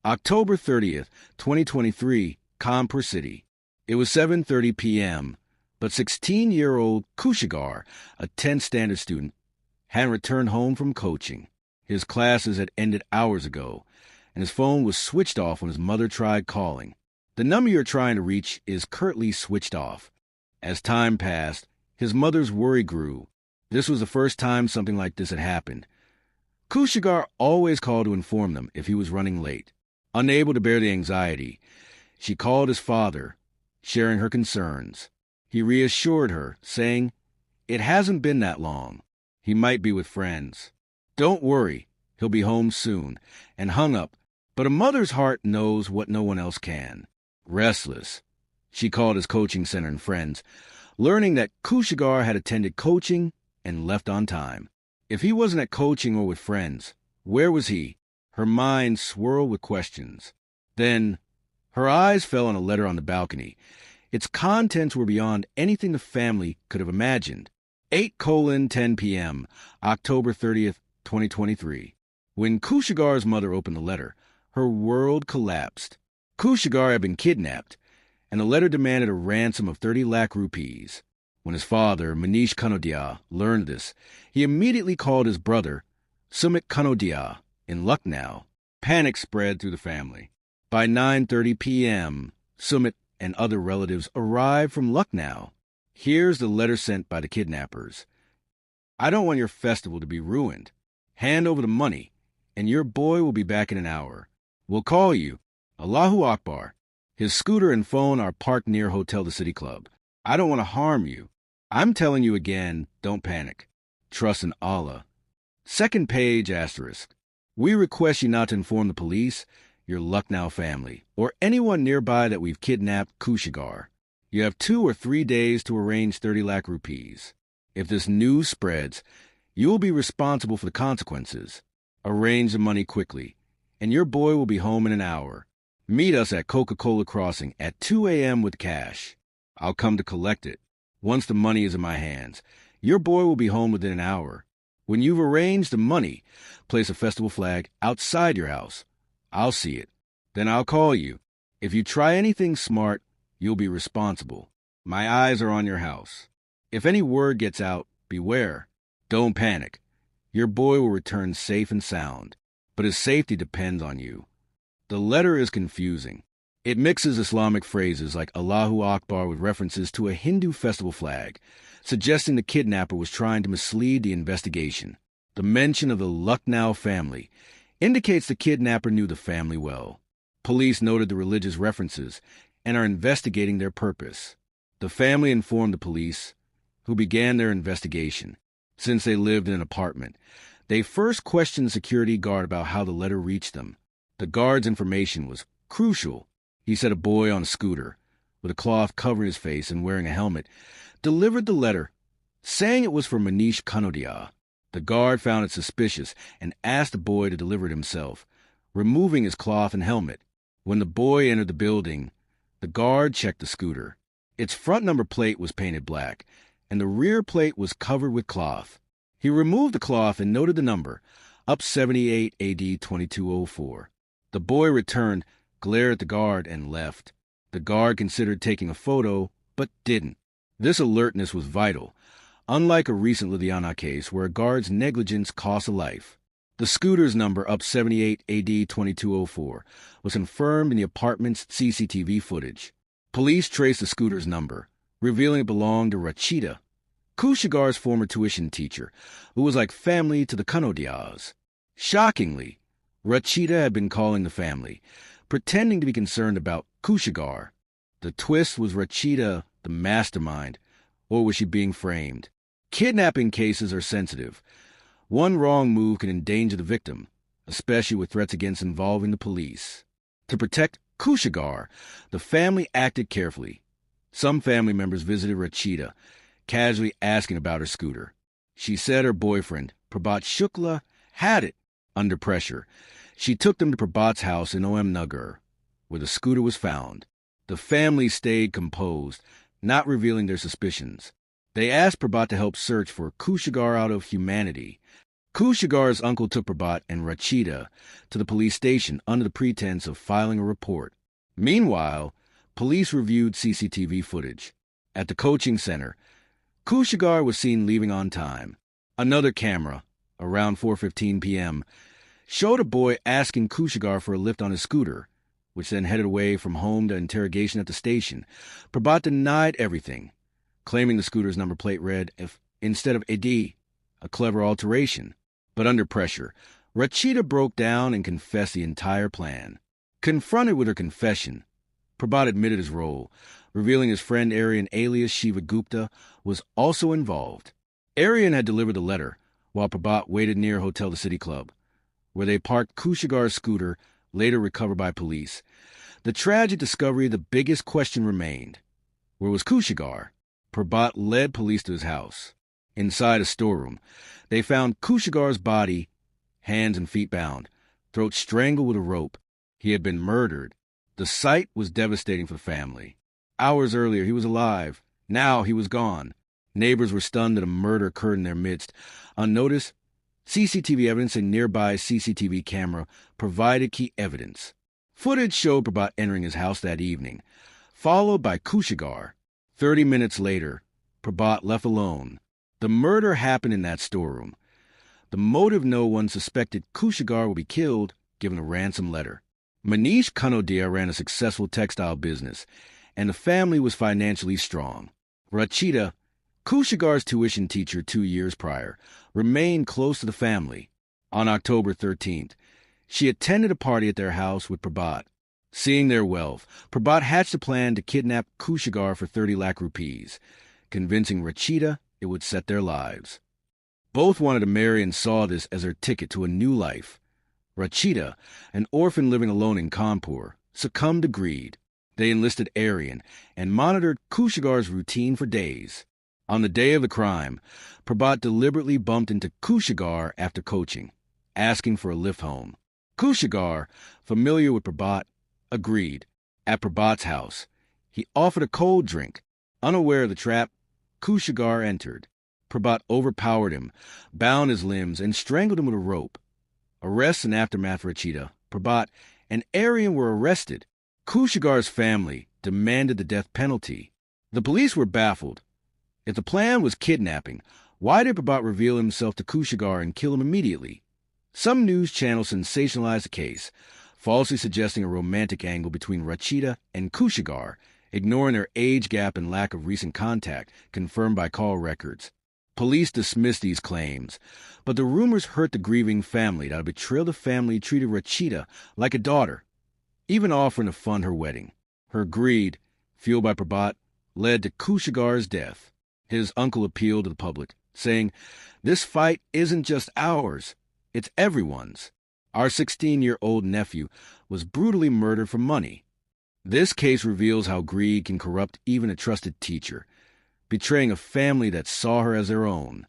October 30th, 2023, Kanpur City. It was 7:30 p.m., but 16-year-old Kushagra, a 10th standard student, hadn't returned home from coaching. His classes had ended hours ago, and his phone was switched off when his mother tried calling. The number you're trying to reach is currently switched off. As time passed, his mother's worry grew. This was the first time something like this had happened. Kushagra always called to inform them if he was running late. Unable to bear the anxiety, she called his father, sharing her concerns. He reassured her, saying, "It hasn't been that long. He might be with friends. Don't worry, he'll be home soon," and hung up. But a mother's heart knows what no one else can. Restless, she called his coaching center and friends, learning that Kushagra had attended coaching and left on time. If he wasn't at coaching or with friends, where was he? Her mind swirled with questions. Then, her eyes fell on a letter on the balcony. Its contents were beyond anything the family could have imagined. 8:10 p.m., October 30th, 2023. When Kushagra's mother opened the letter, her world collapsed. Kushagra had been kidnapped, and the letter demanded a ransom of 30 lakh rupees. When his father, Manish Kanodia, learned this, he immediately called his brother, Sumit Kanodia, in Lucknow. Panic spread through the family. By 9:30 p.m., Sumit and other relatives arrived from Lucknow. Here's the letter sent by the kidnappers. "I don't want your festival to be ruined. Hand over the money, and your boy will be back in an hour. We'll call you. Allahu Akbar. His scooter and phone are parked near Hotel the City Club. I don't want to harm you. I'm telling you again, don't panic. Trust in Allah." Second page asterisk. "We request you not to inform the police, your Lucknow family, or anyone nearby that we've kidnapped Kushagra. You have 2 or 3 days to arrange 30 lakh rupees. If this news spreads, you will be responsible for the consequences. Arrange the money quickly, and your boy will be home in an hour. Meet us at Coca-Cola Crossing at 2 a.m. with cash. I'll come to collect it. Once the money is in my hands, your boy will be home within an hour. When you've arranged the money, place a festival flag outside your house. I'll see it. Then I'll call you. If you try anything smart, you'll be responsible. My eyes are on your house. If any word gets out, beware. Don't panic. Your boy will return safe and sound, but his safety depends on you." The letter is confusing. It mixes Islamic phrases like Allahu Akbar with references to a Hindu festival flag, suggesting the kidnapper was trying to mislead the investigation. The mention of the Lucknow family indicates the kidnapper knew the family well. Police noted the religious references and are investigating their purpose. The family informed the police, who began their investigation. Since they lived in an apartment, they first questioned the security guard about how the letter reached them. The guard's information was crucial. He said a boy on a scooter, with a cloth covering his face and wearing a helmet, delivered the letter, saying it was for Manish Kanodia. The guard found it suspicious and asked the boy to deliver it himself, removing his cloth and helmet. When the boy entered the building, the guard checked the scooter. Its front number plate was painted black, and the rear plate was covered with cloth. He removed the cloth and noted the number, up 78 AD 2204. The boy returned, glared at the guard, and left. The guard considered taking a photo, but didn't. This alertness was vital, unlike a recent Ludhiana case where a guard's negligence cost a life. The scooter's number, up 78 AD 2204, was confirmed in the apartment's CCTV footage. Police traced the scooter's number, revealing it belonged to Rachita, Kushagra's former tuition teacher, who was like family to the Kanodias. Shockingly, Rachita had been calling the family, pretending to be concerned about Kushagra. The twist was Rachita the mastermind, or was she being framed? Kidnapping cases are sensitive. One wrong move can endanger the victim, especially with threats against involving the police. To protect Kushagra, the family acted carefully. Some family members visited Rachita, casually asking about her scooter. She said her boyfriend, Prabhat Shukla, had it. Under pressure, she took them to Prabhat's house in OM Nagar, where the scooter was found. The family stayed composed, not revealing their suspicions. They asked Prabhat to help search for Kushagra out of humanity. Kushagra's uncle took Prabhat and Rachita to the police station under the pretense of filing a report. Meanwhile, police reviewed CCTV footage. At the coaching center, Kushagra was seen leaving on time. Another camera, around 4:15 p.m., showed a boy asking Kushagra for a lift on his scooter, which then headed away from home to interrogation at the station. Prabhat denied everything, claiming the scooter's number plate read instead of Edi, a clever alteration. But under pressure, Rachita broke down and confessed the entire plan. Confronted with her confession, Prabhat admitted his role, revealing his friend Aryan alias Shiva Gupta was also involved. Aryan had delivered the letter, while Prabhat waited near Hotel the City Club, where they parked Kushagra's scooter, later recovered by police. The tragic discovery of the biggest question remained. Where was Kushagra? Prabhat led police to his house. Inside a storeroom, they found Kushagra's body, hands and feet bound, throat strangled with a rope. He had been murdered. The sight was devastating for the family. Hours earlier, he was alive. Now he was gone. Neighbors were stunned that a murder occurred in their midst. Unnoticed, CCTV evidence and nearby CCTV camera provided key evidence. Footage showed Prabhat entering his house that evening, followed by Kushagra. 30 minutes later, Prabhat left alone. The murder happened in that storeroom. The motive: no one suspected Kushagra would be killed, given a ransom letter. Manish Kanodia ran a successful textile business, and the family was financially strong. Rachita, Kushagra's tuition teacher 2 years prior, remained close to the family. On October 13th, she attended a party at their house with Prabhat. Seeing their wealth, Prabhat hatched a plan to kidnap Kushagra for 30 lakh rupees, convincing Rachita it would set their lives. Both wanted to marry and saw this as their ticket to a new life. Rachita, an orphan living alone in Kanpur, succumbed to greed. They enlisted Aryan and monitored Kushagra's routine for days. On the day of the crime, Prabhat deliberately bumped into Kushagra after coaching, asking for a lift home. Kushagra, familiar with Prabhat, agreed. At Prabhat's house, he offered a cold drink. Unaware of the trap, Kushagra entered. Prabhat overpowered him, bound his limbs, and strangled him with a rope. Arrests and aftermath for Rachita, Prabhat, and Aryan were arrested. Kushagra's family demanded the death penalty. The police were baffled. If the plan was kidnapping, why did Prabhat reveal himself to Kushagra and kill him immediately? Some news channels sensationalized the case, falsely suggesting a romantic angle between Rachita and Kushagra, ignoring their age gap and lack of recent contact, confirmed by call records. Police dismissed these claims, but the rumors hurt the grieving family that a betrayal the family treated Rachita like a daughter, even offering to fund her wedding. Her greed, fueled by Prabhat, led to Kushagra's death. His uncle appealed to the public, saying, "This fight isn't just ours, it's everyone's. Our 16-year-old nephew was brutally murdered for money." This case reveals how greed can corrupt even a trusted teacher, betraying a family that saw her as their own.